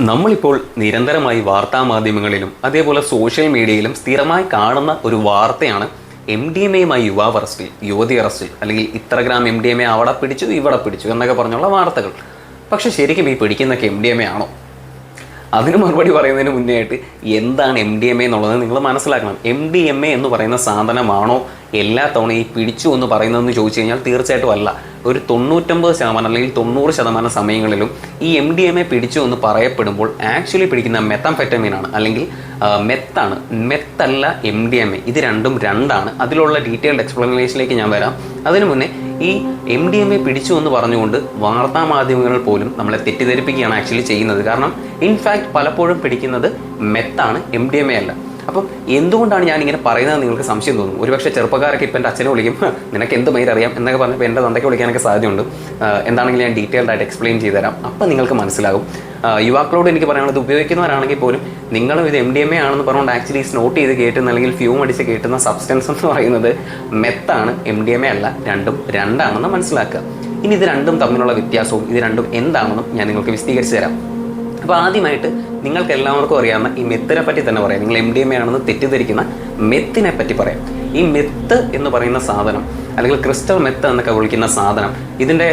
നമ്മളിപ്പോൾ നിരന്തരമായി വാർത്താമാധ്യമങ്ങളിലും അതേപോലെ സോഷ്യൽ മീഡിയയിലും സ്ഥിരമായി കാണുന്ന ഒരു വാർത്തയാണ് MDMA-യുമായി യുവാവ് അറസ്റ്റിൽ, യുവതി അറസ്റ്റിൽ, അല്ലെങ്കിൽ ഇത്ര ഗ്രാം MDMA അവിടെ പിടിച്ചു ഇവിടെ പിടിച്ചു എന്നൊക്കെ പറഞ്ഞുള്ള വാർത്തകൾ. പക്ഷെ ശരിക്കും ഈ പിടിക്കുന്നൊക്കെ MDMA ആണോ? അതിന് മറുപടി പറയുന്നതിന് മുന്നേ ആയിട്ട് എന്താണ് MDMA എന്നുള്ളത് നിങ്ങൾ മനസ്സിലാക്കണം. MDMA എന്ന് പറയുന്ന സാധനമാണോ എല്ലാ തവണ ഈ പിടിച്ചു എന്ന് പറയുന്നതെന്ന് ചോദിച്ചു കഴിഞ്ഞാൽ തീർച്ചയായിട്ടും അല്ല. ഒരു 99% അല്ലെങ്കിൽ 90% സമയങ്ങളിലും ഈ MDMA പിടിച്ചു എന്ന് പറയപ്പെടുമ്പോൾ ആക്ച്വലി പിടിക്കുന്ന മെത്താംഫെറ്റമീനാണ്, അല്ലെങ്കിൽ മെത്താണ്. മെത്തല്ല MDMA, ഇത് രണ്ടാണ്. അതിലുള്ള ഡീറ്റെയിൽഡ് എക്സ്പ്ലനേഷനിലേക്ക് ഞാൻ വരാം. അതിനു മുന്നേ ഈ MDMA പിടിച്ചു എന്ന് പറഞ്ഞുകൊണ്ട് വാർത്താ മാധ്യമങ്ങൾ പോലും നമ്മളെ തെറ്റിദ്ധരിപ്പിക്കുകയാണ് ആക്ച്വലി ചെയ്യുന്നത്. കാരണം ഇൻഫാക്ട് പലപ്പോഴും പിടിക്കുന്നത് മെത്താണ്, MDMA അല്ല. അപ്പം എന്തുകൊണ്ടാണ് ഞാനിങ്ങനെ പറയുന്നത് നിങ്ങൾക്ക് സംശയം തോന്നും. ഒരുപക്ഷെ ചെറുപ്പക്കാരൊക്കെ ഇപ്പം എൻ്റെ അച്ഛനെ വിളിക്കും, നിനക്ക് എന്ത് മൈര് അറിയാം എന്നൊക്കെ പറഞ്ഞപ്പോൾ എൻ്റെ തന്തയ്ക്ക് വിളിക്കാനൊക്കെ സാധ്യതയുണ്ട്. എന്താണെങ്കിലും ഞാൻ ഡീറ്റെയിൽഡ് ആയിട്ട് എക്സ്പ്ലെയിൻ ചെയ്തു തരാം, അപ്പം നിങ്ങൾക്ക് മനസ്സിലാകും. യുവാക്കളോട് എനിക്ക് പറയാനുള്ളത്, ഉപയോഗിക്കുന്നവരാണെങ്കിൽ പോലും നിങ്ങളും ഇത് MDMA ആണെന്ന് പറഞ്ഞുകൊണ്ട് ആക്ച്വലി സ്നോട്ട് ചെയ്ത് കയറ്റുന്ന അല്ലെങ്കിൽ ഫ്യൂം അടിച്ച് കയറ്റുന്ന സബ്സ്റ്റൻസ് എന്ന് പറയുന്നത് മെത്താണ്, MDMA അല്ല. രണ്ടാണെന്ന് മനസ്സിലാക്കുക. ഇനി ഇത് രണ്ടും തമ്മിലുള്ള വ്യത്യാസവും ഇത് രണ്ടും എന്താണെന്നും ഞാൻ നിങ്ങൾക്ക് വിശദീകരിച്ച് തരാം. അപ്പോൾ ആദ്യമായിട്ട് നിങ്ങൾക്ക് എല്ലാവർക്കും അറിയാവുന്ന ഈ മെത്തിനെ പറ്റി തന്നെ പറയാം. നിങ്ങൾ MDMA ആണെന്ന് തെറ്റിദ്ധരിക്കുന്ന മെത്തിനെ പറ്റി പറയാം. ഈ മെത്ത് എന്ന് പറയുന്ന സാധനം, അല്ലെങ്കിൽ ക്രിസ്റ്റൽ മെത്ത് എന്നൊക്കെ വിളിക്കുന്ന സാധനം, ഇതിൻ്റെ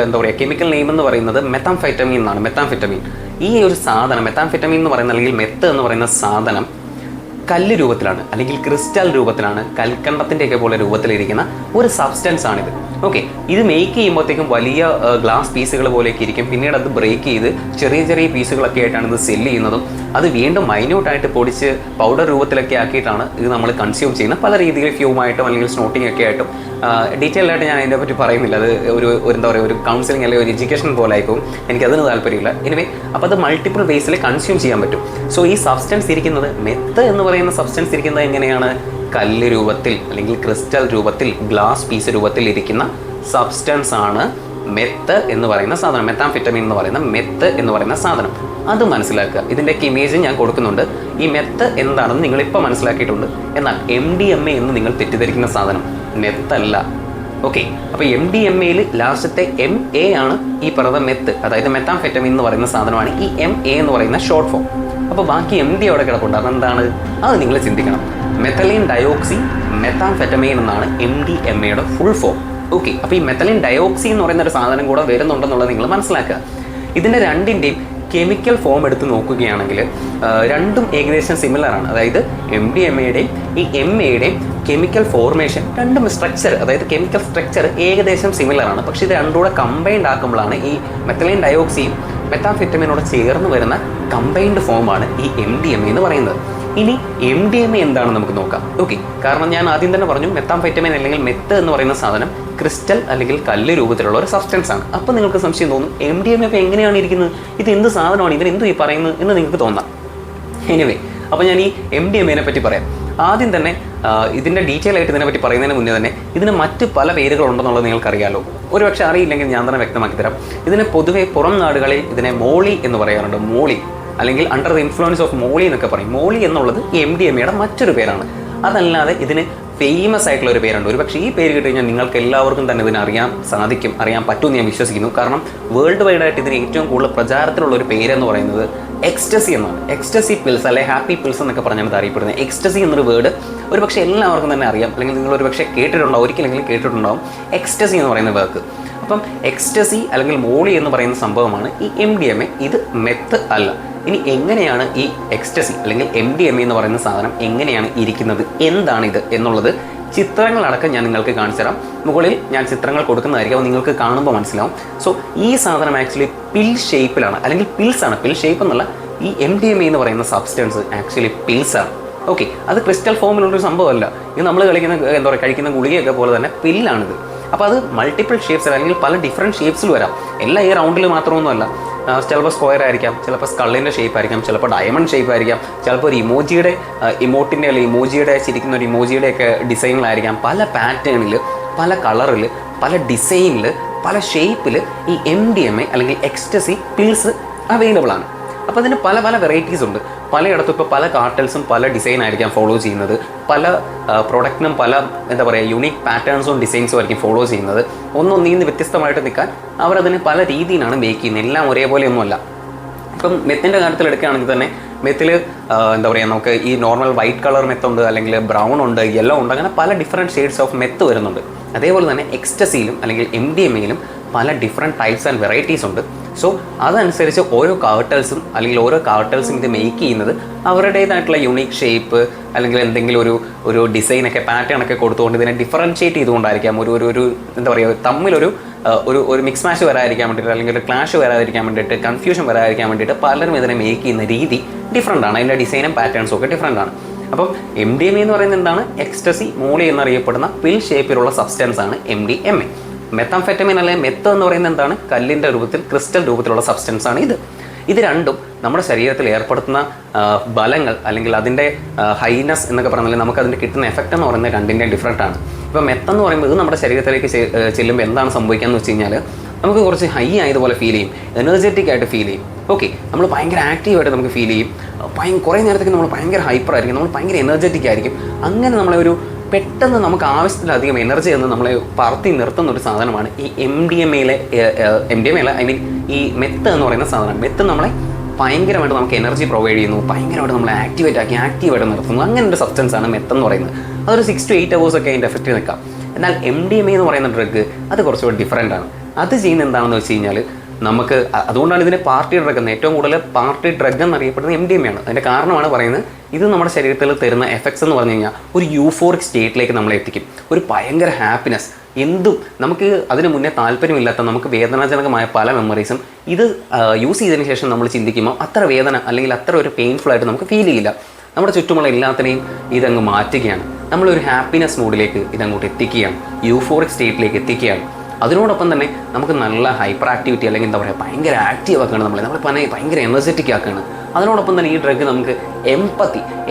എന്താ പറയുക, കെമിക്കൽ നെയിം എന്ന് പറയുന്നത് മെത്താംഫെറ്റമീൻ എന്നാണ്. മെത്താംഫെറ്റമീൻ ഈ ഒരു സാധനം, മെത്താംഫെറ്റമീൻ എന്ന് പറയുന്ന അല്ലെങ്കിൽ മെത്ത് എന്ന് പറയുന്ന സാധനം കല്ല് രൂപത്തിലാണ്, അല്ലെങ്കിൽ ക്രിസ്റ്റൽ രൂപത്തിലാണ്, കൽക്കണ്ടത്തിൻ്റെയൊക്കെ പോലെ രൂപത്തിലിരിക്കുന്ന ഒരു സബ്സ്റ്റൻസ് ആണിത്. ഓക്കെ, ഇത് മേക്ക് ചെയ്യുമ്പോഴത്തേക്കും വലിയ ഗ്ലാസ് പീസുകൾ പോലെയൊക്കെ ഇരിക്കും. പിന്നീട് അത് ബ്രേക്ക് ചെയ്ത് ചെറിയ ചെറിയ പീസുകളൊക്കെ ആയിട്ടാണ് ഇത് സെല്ല് ചെയ്യുന്നതും. അത് വീണ്ടും മൈന്യൂട്ടായിട്ട് പൊടിച്ച് പൗഡർ രൂപത്തിലൊക്കെ ആക്കിയിട്ടാണ് ഇത് നമ്മൾ കൺസ്യൂം ചെയ്യുന്നത്. പല രീതിയിൽ ഫ്യൂമായിട്ടും അല്ലെങ്കിൽ സ്നോട്ടിങ് ഒക്കെ ആയിട്ടും ഡീറ്റെയിൽ ആയിട്ട് ഞാൻ അതിനെ പറ്റി പറയുന്നില്ല. അത് ഒരു എന്താ പറയുക, ഒരു കൗൺസിലിംഗ് അല്ലെങ്കിൽ ഒരു എഡ്യൂക്കേഷൻ പോലെ ആയിപ്പോൾ എനിക്കതിന് താല്പര്യമില്ല. എനിവേ, അപ്പോൾ അത് മൾട്ടിപ്പിൾ വേസിൽ കൺസ്യൂം ചെയ്യാൻ പറ്റും. സോ ഈ സബ്സ്റ്റൻസ് ഇരിക്കുന്നത്, മെത്ത് എന്ന് പറയുന്ന സബ്സ്റ്റൻസ് ഇരിക്കുന്നത് എങ്ങനെയാണ്? കല്ല് രൂപത്തിൽ അല്ലെങ്കിൽ ക്രിസ്റ്റൽ രൂപത്തിൽ, ഗ്ലാസ് പീസ് രൂപത്തിൽ ഇരിക്കുന്ന സബ്സ്റ്റൻസ് ആണ് മെത്ത് എന്ന് പറയുന്ന സാധനം. മെത്താംഫെറ്റമീൻ എന്ന് പറയുന്ന മെത്ത് എന്ന് പറയുന്ന സാധനം, അത് മനസ്സിലാക്കുക. ഇതിൻ്റെ ഇമേജ് ഞാൻ കൊടുക്കുന്നുണ്ട്. ഈ മെത്ത് എന്താണെന്ന് നിങ്ങളിപ്പോൾ മനസ്സിലാക്കിയിട്ടുണ്ട്. എന്നാൽ MDMA എന്ന് നിങ്ങൾ തെറ്റിദ്ധരിക്കുന്ന സാധനം മെത്തല്ല. ഓക്കെ, അപ്പോൾ MDMA-യിൽ ലാസ്റ്റത്തെ MA ആണ് ഈ പറയുന്ന മെത്ത്, അതായത് മെത്താംഫെറ്റമീൻ എന്ന് പറയുന്ന സാധനമാണ് ഈ MA എന്ന് പറയുന്ന ഷോർട്ട് ഫോം. അപ്പോൾ ബാക്കി MD അവിടെ കിടപ്പുണ്ട്. അതെന്താണ്? അത് നിങ്ങൾ ചിന്തിക്കണം. മെത്തലീൻ ഡയോക്സി മെത്താംഫെറ്റമീൻ എന്നാണ് MDMA-യുടെ ഫുൾ ഫോം. ഓക്കെ, അപ്പോൾ ഈ മെത്തലീൻ ഡയോക്സി എന്ന് പറയുന്ന ഒരു സാധനം കൂടെ വരുന്നുണ്ടെന്നുള്ളത് നിങ്ങൾ മനസ്സിലാക്കുക. ഇതിൻ്റെ രണ്ടിൻ്റെയും കെമിക്കൽ ഫോം എടുത്ത് നോക്കുകയാണെങ്കിൽ രണ്ടും ഏകദേശം സിമിലർ ആണ്. അതായത് MDMA-യുടെയും ഈ MA-യുടെയും കെമിക്കൽ ഫോർമേഷൻ, രണ്ടും സ്ട്രക്ചർ, അതായത് കെമിക്കൽ സ്ട്രക്ചർ ഏകദേശം സിമിലർ ആണ്. പക്ഷേ ഇത് രണ്ടുകൂടെ കമ്പൈൻഡ് ആക്കുമ്പോഴാണ് ഈ മെത്തലീൻ ഡയോക്സിയും മെത്താംഫെറ്റമീനോട് ചേർന്ന് വരുന്ന കമ്പൈൻഡ് ഫോമാണ് ഈ MDMA എന്ന് പറയുന്നത്. ഇനി MDMA എന്താണെന്ന് നമുക്ക് നോക്കാം. ഓക്കെ, കാരണം ഞാൻ ആദ്യം തന്നെ പറഞ്ഞു, മെത്താംഫെറ്റമീൻ അല്ലെങ്കിൽ മെത്ത് എന്ന് പറയുന്ന സാധനം ക്രിസ്റ്റൽ അല്ലെങ്കിൽ കല്ല് രൂപത്തിലുള്ള ഒരു സബ്സ്റ്റൻസ് ആണ്. അപ്പോൾ നിങ്ങൾക്ക് സംശയം തോന്നും, MDMA ഒക്കെ എങ്ങനെയാണ് ഇരിക്കുന്നത്, ഇത് എന്ത് സാധനമാണ്, ഇതിനെന്തു ഈ പറയുന്നത് എന്ന് നിങ്ങൾക്ക് തോന്നാം. എനിവേ, അപ്പോൾ ഞാൻ ഈ MDMA-നെ പറ്റി പറയാം. ആദ്യം തന്നെ ഇതിൻ്റെ ഡീറ്റെയിൽ ആയിട്ട് ഇതിനെപ്പറ്റി പറയുന്നതിന് മുന്നേ തന്നെ ഇതിന് മറ്റ് പല പേരുകളുണ്ടെന്നുള്ളത് നിങ്ങൾക്കറിയാലോ. ഒരുപക്ഷെ അറിയില്ലെങ്കിൽ ഞാൻ തന്നെ വ്യക്തമാക്കി തരാം. ഇതിനെ പൊതുവെ പുറം നാടുകളിൽ ഇതിനെ മോളി എന്ന് പറയാറുണ്ട്. മോളി അല്ലെങ്കിൽ അണ്ടർ ദ ഇൻഫ്ലുവൻസ് ഓഫ് മോളി എന്നൊക്കെ പറയും. മോളി എന്നുള്ളത് ഈ MDMA-യുടെ മറ്റൊരു പേരാണ്. അതല്ലാതെ ഇതിന് ഫേമസ് ആയിട്ടുള്ള ഒരു പേരുണ്ട്. ഒരുപക്ഷെ ഈ പേര് കിട്ടി കഴിഞ്ഞാൽ നിങ്ങൾക്ക് എല്ലാവർക്കും തന്നെ ഇതിനെ അറിയാൻ പറ്റുമെന്ന് ഞാൻ വിശ്വസിക്കുന്നു. കാരണം വേൾഡ് വൈഡ് ആയിട്ട് ഇതിന് ഏറ്റവും കൂടുതൽ പ്രചാരത്തിലുള്ള ഒരു പേരെന്ന് പറയുന്നത് എക്സ്റ്റസി എന്നാണ്. എക്സ്റ്റസി പിൽസ് അല്ലെ ഹാപ്പി പിൽസ് എന്നൊക്കെ പറഞ്ഞാണ് ഇത് അറിയപ്പെടുന്നത്. എക്സ്റ്റസി എന്നൊരു വേർഡ് ഒരുപക്ഷെ എല്ലാവർക്കും തന്നെ അറിയാം, അല്ലെങ്കിൽ നിങ്ങൾ ഒരുപക്ഷെ കേട്ടിട്ടുണ്ടാവും, ഒരിക്കലെങ്കിലും കേട്ടിട്ടുണ്ടാവും എക്സ്റ്റസി എന്ന് പറയുന്ന വാക്ക്. അപ്പം എക്സ്റ്റസി അല്ലെങ്കിൽ മോളി എന്ന് പറയുന്ന സംഭവമാണ് ഈ MDMA. ഇത് മെത്ത് അല്ല. ഇനി എങ്ങനെയാണ് ഈ എക്സ്റ്റസി അല്ലെങ്കിൽ MDMA എന്ന് പറയുന്ന സാധനം എങ്ങനെയാണ് ഇരിക്കുന്നത്, എന്താണിത് എന്നുള്ളത് ചിത്രങ്ങളടക്കം ഞാൻ നിങ്ങൾക്ക് കാണിച്ചു തരാം. മുകളിൽ ഞാൻ ചിത്രങ്ങൾ കൊടുക്കുന്നതായിരിക്കും, അപ്പോൾ നിങ്ങൾക്ക് കാണുമ്പോൾ മനസ്സിലാവും. സോ ഈ സാധനം ആക്ച്വലി പിൽ ഷേപ്പിലാണ്, അല്ലെങ്കിൽ പിൽസാണ്. പിൽ ഷേപ്പ് എന്നല്ല, ഈ MDMA എന്ന് പറയുന്ന സബ്സ്റ്റൻസ് ആക്ച്വലി പിൽസാണ്. ഓക്കെ, അത് ക്രിസ്റ്റൽ ഫോമിലുള്ളൊരു സംഭവമല്ല. ഇത് നമ്മൾ കഴിക്കുന്ന ഗുളികയൊക്കെ പോലെ തന്നെ പില്ലാണിത്. അപ്പോൾ അത് മൾട്ടിപ്പിൾ ഷേപ്സിൽ അല്ലെങ്കിൽ പല ഡിഫറെൻറ്റ് ഷേപ്സിൽ വരാം. എല്ലാം ഈ റൗണ്ടിൽ മാത്രമൊന്നുമല്ല. ചിലപ്പോൾ സ്ക്വയർ ആയിരിക്കാം, ചിലപ്പോൾ സ്കള്ളിൻ്റെ ഷേപ്പ് ആയിരിക്കാം, ചിലപ്പോൾ ഡയമണ്ട് ഷേപ്പ് ആയിരിക്കാം, ചിലപ്പോൾ ഒരു ഇമോട്ടിൻ്റെ അല്ലെങ്കിൽ ഇമോജിയുടെ ചിരിക്കുന്ന ഒരു ഇമോജിയുടെയൊക്കെ ഡിസൈനിലായിരിക്കാം. പല പാറ്റേണിൽ, പല കളറിൽ, പല ഡിസൈനിൽ, പല ഷേപ്പിൽ ഈ MDMA അല്ലെങ്കിൽ എക്സ്റ്റസി പിൽസ് അവൈലബിൾ ആണ്. അപ്പോൾ അതിന് പല പല വെറൈറ്റീസ് ഉണ്ട്. പലയിടത്തും ഇപ്പോൾ പല കാർട്ടൽസും പല ഡിസൈൻ ആയിരിക്കാം ഫോളോ ചെയ്യുന്നത്. പല പ്രൊഡക്റ്റിനും പല എന്താ പറയുക യുണീക്ക് പാറ്റേൺസും ഡിസൈൻസും ആയിരിക്കും ഫോളോ ചെയ്യുന്നത്. ഒന്നൊന്നിൽ നിന്ന് വ്യത്യസ്തമായിട്ട് നിൽക്കാൻ അവരതിന് പല രീതിയിലാണ് മേക്ക് ചെയ്യുന്നത്. എല്ലാം ഒരേപോലെയൊന്നുമല്ല. ഇപ്പം മെത്തിൻ്റെ കാര്യത്തിൽ എടുക്കുകയാണെങ്കിൽ തന്നെ മെത്തിൽ എന്താ പറയുക, നമുക്ക് ഈ നോർമൽ വൈറ്റ് കളർ മെത്തുണ്ട്, അല്ലെങ്കിൽ ബ്രൗൺ ഉണ്ട്, യെല്ലോ ഉണ്ട്, അങ്ങനെ പല ഡിഫറെൻറ്റ് ഷെയ്ഡ്സ് ഓഫ് മെത്ത് വരുന്നുണ്ട്. അതേപോലെ തന്നെ എക്സ്റ്റസിയിലും അല്ലെങ്കിൽ MDMAയിലും പല ഡിഫറെൻറ്റ് ടൈപ്സ് ആൻഡ് വെറൈറ്റീസ് ഉണ്ട്. സോ അതനുസരിച്ച് ഓരോ കാർട്ടൽസും ഇത് മേക്ക് ചെയ്യുന്നത് അവരുടേതായിട്ടുള്ള യുണീക്ക് ഷേപ്പ് അല്ലെങ്കിൽ എന്തെങ്കിലും ഒരു ഡിസൈനൊക്കെ പാറ്റേൺ ഒക്കെ കൊടുത്തുകൊണ്ട് ഇതിനെ ഡിഫറൻഷിയേറ്റ് ചെയ്തുകൊണ്ടായിരിക്കാം, ഒരു എന്താ പറയുക, തമ്മിലൊരു ഒരു മിക്സ് മാച്ച് വരാതിരിക്കാൻ വേണ്ടിയിട്ട്, അല്ലെങ്കിൽ ഒരു ക്ലാഷ് വരാതിരിക്കാൻ വേണ്ടിയിട്ട്, കൺഫ്യൂഷൻ വരാതിരിക്കാൻ വേണ്ടിയിട്ട് പലരും ഇതിനെ മേക്ക് ചെയ്യുന്ന രീതി ഡിഫറെൻ്റ് ആണ്. അതിൻ്റെ ഡിസൈനും പാറ്റേൺസും ഒക്കെ ഡിഫറെൻ്റ് ആണ്. അപ്പം MDMA എന്ന് പറയുന്നത് എന്താണ്? എക്സ്റ്റസി മോളി എന്നറിയപ്പെടുന്ന പിൽ ഷേപ്പിലുള്ള സബ്സ്റ്റൻസ് ആണ് MDMA. മെത്താംഫെറ്റമിൻ അല്ലെങ്കിൽ മെത്ത് എന്ന് പറയുന്നത് എന്താണ്? കല്ലിൻ്റെ രൂപത്തിൽ, ക്രിസ്റ്റൽ രൂപത്തിലുള്ള സബ്സ്റ്റൻസ് ആണ് ഇത് രണ്ടും നമ്മുടെ ശരീരത്തിൽ ഏർപ്പെടുത്തുന്ന ബലങ്ങൾ അല്ലെങ്കിൽ അതിൻ്റെ ഹൈനസ് എന്നൊക്കെ പറഞ്ഞാൽ നമുക്ക് അതിൻ്റെ കിട്ടുന്ന എഫക്റ്റ് എന്ന് പറയുന്നത് രണ്ടിൻ്റെയും ഡിഫറെൻ്റ് ആണ്. ഇപ്പോൾ മെത്തെന്ന് പറയുമ്പോൾ ഇത് നമ്മുടെ ശരീരത്തിലേക്ക് ചെല്ലുമ്പോൾ എന്താണ് സംഭവിക്കുകയെന്ന് വെച്ച് കഴിഞ്ഞാൽ നമുക്ക് കുറച്ച് ഹൈ ആയതുപോലെ ഫീൽ ചെയ്യും, എനർജറ്റിക് ആയിട്ട് ഫീൽ ചെയ്യും. ഓക്കെ, നമ്മൾ ഭയങ്കര ആക്റ്റീവായിട്ട് നമുക്ക് ഫീൽ ചെയ്യും, കുറേ നേരത്തേക്ക് നമ്മൾ ഭയങ്കര ഹൈപ്പർ ആയിരിക്കും, നമ്മൾ ഭയങ്കര എനർജറ്റിക് ആയിരിക്കും. അങ്ങനെ നമ്മളെ പെട്ടെന്ന് നമുക്ക് ആവശ്യത്തിലധികം എനർജി എന്ന് നമ്മളെ പറത്തി നിർത്തുന്ന ഒരു സാധനമാണ് ഈ MDMA ഐ മീൻ ഈ മെത്ത് എന്ന് പറയുന്ന സാധനം. മെത്ത് നമ്മളെ ഭയങ്കരമായിട്ട് നമുക്ക് എനർജി പ്രൊവൈഡ് ചെയ്യുന്നു, ഭയങ്കരമായിട്ട് നമ്മളെ ആക്റ്റീവായിട്ട് നിർത്തുന്നു. അങ്ങനെ ഒരു സബ്സ്റ്റൻസ് ആണ് മെത്ത് എന്ന് പറയുന്നത്. അതൊരു 6 to 8 hours ഒക്കെ അതിൻ്റെ എഫക്റ്റ് നിൽക്കാം. എന്നാൽ MDMA എന്ന് പറയുന്ന ഡ്രഗ് അത് കുറച്ചുകൂടി ഡിഫറെൻ്റ് ആണ്. അത് ചെയ്യുന്ന എന്താണെന്ന് വെച്ച് കഴിഞ്ഞാൽ നമുക്ക്, അതുകൊണ്ടാണ് ഇതിനെ പാർട്ടി ഡ്രഗ് എന്ന്, ഏറ്റവും കൂടുതൽ പാർട്ടി ഡ്രഗ് എന്നറിയപ്പെടുന്നത് MDMA ആണ്. അതിൻ്റെ കാരണമാണ് പറയുന്നത്, ഇത് നമ്മുടെ ശരീരത്തിൽ തരുന്ന എഫക്ട്സ് എന്ന് പറഞ്ഞു കഴിഞ്ഞാൽ ഒരു യൂഫോറിക് സ്റ്റേറ്റിലേക്ക് നമ്മളെ എത്തിക്കും, ഒരു ഭയങ്കര ഹാപ്പിനെസ്. എന്തും നമുക്ക് അതിന് മുന്നേ താല്പര്യമില്ലാത്ത നമുക്ക് വേദനാജനകമായ പല മെമ്മറീസും ഇത് യൂസ് ചെയ്തതിന് ശേഷം നമ്മൾ ചിന്തിക്കുമ്പോൾ അത്ര വേദന അല്ലെങ്കിൽ അത്ര ഒരു പെയിൻഫുൾ ആയിട്ട് നമുക്ക് ഫീൽ ചെയ്യില്ല. നമ്മുടെ ചുറ്റുമുള്ള എല്ലാത്തിനെയും ഇതങ്ങ് മാറ്റുകയാണ്, നമ്മളൊരു ഹാപ്പിനെസ് മൂഡിലേക്ക് ഇതങ്ങോട്ട് എത്തിക്കുകയാണ്, യൂഫോറിക് സ്റ്റേറ്റിലേക്ക് എത്തിക്കുകയാണ്. അതിനോടൊപ്പം തന്നെ നമുക്ക് നല്ല ഹൈപ്പർ ആക്ടിവിറ്റി അല്ലെങ്കിൽ എന്താ പറയുക, ഭയങ്കര ആക്റ്റീവ് ആക്കുകയാണ്, നമ്മളെ ഭയങ്കര എനർജറ്റിക് ആക്കുകയാണ്. അതിനോടൊപ്പം തന്നെ ഈ ഡ്രഗ് നമുക്ക്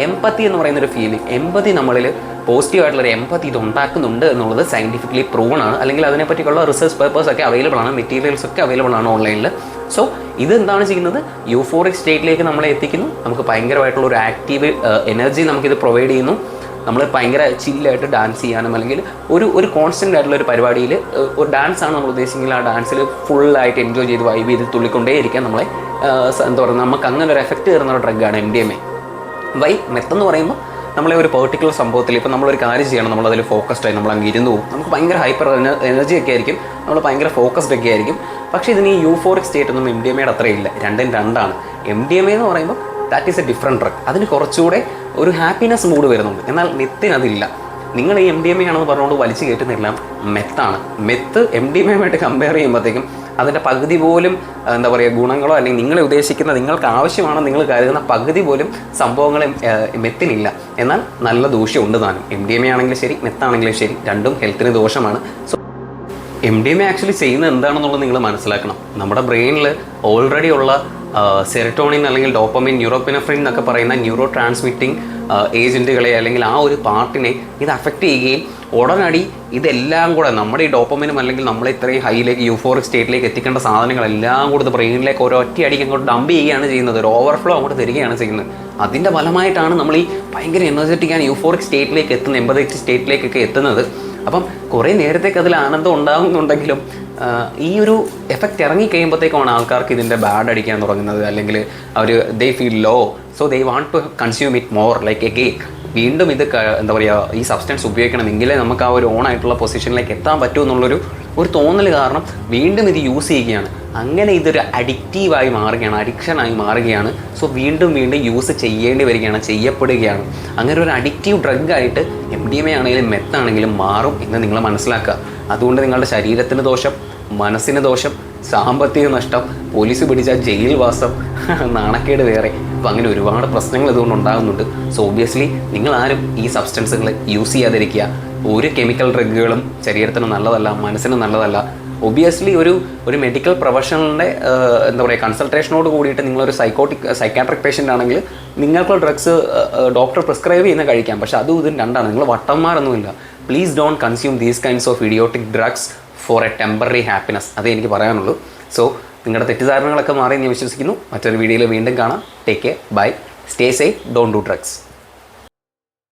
എംപത്തി എന്ന് പറയുന്നൊരു ഫീലിംഗ്, എംപതി നമ്മളിൽ പോസിറ്റീവായിട്ടുള്ളൊരു എംപത്തി ഇത് ഉണ്ടാക്കുന്നുണ്ട് എന്നുള്ളത് സയൻറ്റിഫിക്കലി പ്രൂവൺ ആണ്. അല്ലെങ്കിൽ അതിനെപ്പറ്റിയുള്ള റിസർച്ച് പേപ്പേഴ്സ് ഒക്കെ അവൈലബിൾ ആണ്, മെറ്റീരിയൽസ് ഒക്കെ അവൈലബിൾ ആണ് ഓൺലൈനിൽ. സോ ഇതെന്താണ് ചെയ്യുന്നത്? യൂഫോറിക് സ്റ്റേറ്റിലേക്ക് നമ്മളെ എത്തിക്കുന്നു, നമുക്ക് ഭയങ്കരമായിട്ടുള്ള ഒരു ആക്റ്റീവ് എനർജി നമുക്കിത് പ്രൊവൈഡ് ചെയ്യുന്നു. നമ്മൾ ഭയങ്കര ചില്ലായിട്ട് ഡാൻസ് ചെയ്യാനും അല്ലെങ്കിൽ ഒരു കോൺസ്റ്റൻ്റ് ആയിട്ടുള്ള ഒരു പരിപാടിയിൽ ഒരു ഡാൻസാണ് നമ്മൾ ഉദ്ദേശിച്ചെങ്കിൽ ആ ഡാൻസിൽ ഫുള്ളായിട്ട് എൻജോയ് ചെയ്ത് വൈബ് ചെയ്ത് തുള്ളിക്കൊണ്ടേയിരിക്കാൻ നമ്മളെ എന്താ പറയുക, നമുക്ക് അങ്ങനെ ഒരു എഫക്റ്റ് തരുന്ന ഒരു ഡ്രഗാണ് MDMA. മെത്തെന്ന് പറയുമ്പോൾ നമ്മളെ ഒരു പെർട്ടിക്കുലർ സംഭവത്തിൽ ഇപ്പോൾ നമ്മളൊരു കാര്യം ചെയ്യണം, നമ്മളതിൽ ഫോക്കസ്ഡ് ആയി നമ്മൾ അങ്ങ് ഇരുന്ന് പോകും, നമുക്ക് ഭയങ്കര ഹൈപ്പർ എനർജി ഒക്കെ ആയിരിക്കും, നമ്മൾ ഭയങ്കര ഫോക്കസ്ഡ് ഒക്കെ ആയിരിക്കും. പക്ഷേ ഇതിന് ഈ യൂഫോറിക് സ്റ്റേറ്റ് ഒന്നും MDMAയുടെ അത്രയില്ല, രണ്ടും രണ്ടാണ്. MDMA എന്ന് പറയുമ്പോൾ that is A different drug, അതിന് കുറച്ചുകൂടെ ഒരു ഹാപ്പിനെസ് മൂഡ് വരുന്നുണ്ട്. എന്നാൽ മെത്തിന് അതില്ല. നിങ്ങൾ ഈ MDMA ആണെന്ന് പറഞ്ഞുകൊണ്ട് വലിച്ചു കയറ്റുന്നില്ല, മെത്താണ്. മെത്ത് MDMAയുമായിട്ട് കമ്പയർ ചെയ്യുമ്പോഴത്തേക്കും അതിൻ്റെ പകുതി പോലും എന്താ പറയുക ഗുണങ്ങളോ അല്ലെങ്കിൽ നിങ്ങളെ ഉദ്ദേശിക്കുന്ന നിങ്ങൾക്ക് ആവശ്യമാണോ നിങ്ങൾ കരുതുന്ന പകുതി പോലും സംഭവങ്ങളും മെത്തിനില്ല. എന്നാൽ നല്ല ദൂഷ്യമുണ്ട് താനും. MDMA ആണെങ്കിലും ശരി മെത്താണെങ്കിലും ശരി രണ്ടും ഹെൽത്തിന് ദോഷമാണ്. സോ MDMA ആക്ച്വലി ചെയ്യുന്നത് എന്താണെന്നുള്ളത് നിങ്ങൾ മനസ്സിലാക്കണം. നമ്മുടെ ബ്രെയിനിൽ ഓൾറെഡി ഉള്ള സെറട്ടോണിൻ അല്ലെങ്കിൽ ഡോപ്പമിൻ, ന്യൂറോപിനെഫ്രിൻ എന്നൊക്കെ പറയുന്ന ന്യൂറോ ട്രാൻസ്മിറ്റിംഗ് ഏജൻറ്റുകളെ അല്ലെങ്കിൽ ആ ഒരു പാർട്ടിനെ ഇത് അഫക്റ്റ് ചെയ്യുകയും ഉടനടി ഇതെല്ലാം കൂടെ നമ്മുടെ ഈ ഡോപ്പമിനും അല്ലെങ്കിൽ നമ്മളെ ഇത്രയും ഹൈയിലേക്ക് യൂഫോറിക് സ്റ്റേറ്റിലേക്ക് എത്തിക്കേണ്ട സാധനങ്ങളെല്ലാം കൂടെ ബ്രെയിനിലേക്ക് ഒരൊറ്റ അടിക്ക് അങ്ങോട്ട് ഡംപ് ചെയ്യുകയാണ് ചെയ്യുന്നത്, ഒരു ഓവർഫ്ലോ അങ്ങോട്ട് തരികയാണ് ചെയ്യുന്നത്. അതിൻ്റെ ഫലമായിട്ടാണ് നമ്മൾ ഈ ഭയങ്കര എനർജറ്റിക് ആൻഡ് യൂഫോറിക് സ്റ്റേറ്റിലേക്ക് എത്തുന്നത്, എംപതറ്റിക് സ്റ്റേറ്റിലേക്കൊക്കെ എത്തുന്നത്. അപ്പം കുറേ നേരത്തേക്ക് അതിൽ ആനന്ദം ഉണ്ടാകുന്നുണ്ടെങ്കിലും ഈ ഒരു എഫക്റ്റ് ഇറങ്ങിക്കഴിയുമ്പോഴത്തേക്കാണ് ആൾക്കാർക്ക് ഇതിൻ്റെ ബാഡ് അടിക്കാൻ തുടങ്ങുന്നത്, അല്ലെങ്കിൽ അവർ they feel low, so they want to consume it more like again. വീണ്ടും ഇത് എന്താ പറയുക, ഈ സബ്സ്റ്റൻസ് ഉപയോഗിക്കണമെങ്കിലേ നമുക്ക് ആ ഒരു ഓൺ ആയിട്ടുള്ള പൊസിഷനിലേക്ക് എത്താൻ പറ്റൂ എന്നുള്ളൊരു തോന്നൽ കാരണം വീണ്ടും ഇത് യൂസ് ചെയ്യുകയാണ്. അങ്ങനെ ഇതൊരു അഡിക്റ്റീവായി മാറുകയാണ്, അഡിക്ഷനായി മാറുകയാണ്. സോ വീണ്ടും യൂസ് ചെയ്യേണ്ടി വരികയാണ്, ചെയ്യപ്പെടുകയാണ്. അങ്ങനെ ഒരു അഡിക്റ്റീവ് ഡ്രഗായിട്ട് MDMA ആണെങ്കിലും മെത്താണെങ്കിലും മാറും എന്ന് നിങ്ങൾ മനസ്സിലാക്കുക. അതുകൊണ്ട് നിങ്ങളുടെ ശരീരത്തിന് ദോഷം, മനസ്സിന് ദോഷം, സാമ്പത്തിക നഷ്ടം, പോലീസ് പിടിച്ചാൽ ജയിൽ വാസം, നാണക്കേട് വേറെ. അപ്പോൾ അങ്ങനെ ഒരുപാട് പ്രശ്നങ്ങൾ ഇതുകൊണ്ട് ഉണ്ടാകുന്നുണ്ട്. സോ ഒബ്വിയസ്ലി നിങ്ങളാരും ഈ സബ്സ്റ്റൻസുകൾ യൂസ് ചെയ്യാതിരിക്കുക. ഒരു കെമിക്കൽ ഡ്രഗുകളും ശരീരത്തിന് നല്ലതല്ല, മനസ്സിന് നല്ലതല്ല. ഒബ്വിയസ്ലി ഒരു മെഡിക്കൽ പ്രൊഫഷണലിൻ്റെ എന്താ പറയുക കൺസൾട്ടേഷനോട് കൂടിയിട്ട് നിങ്ങളൊരു സൈക്കാട്രിക് പേഷ്യൻ്റ് ആണെങ്കിൽ നിങ്ങൾക്ക് ഡ്രഗ്സ് ഡോക്ടർ പ്രിസ്ക്രൈബ് ചെയ്യുന്ന കഴിക്കാം. പക്ഷേ അതും ഇതും രണ്ടാണ്, നിങ്ങൾ വട്ടന്മാരൊന്നുമില്ല. Please don't consume these kinds of idiotic drugs for a temporary happiness. അതേ എനിക്ക് പറയാനുള്ളൂ. സോ നിങ്ങളുടെ തെറ്റിദ്ധാരണകളൊക്കെ മാറി ഞാൻ വിശ്വസിക്കുന്നു. മറ്റൊരു വീഡിയോയിൽ വീണ്ടും കാണാം. Take care, bye, stay safe, don't do drugs.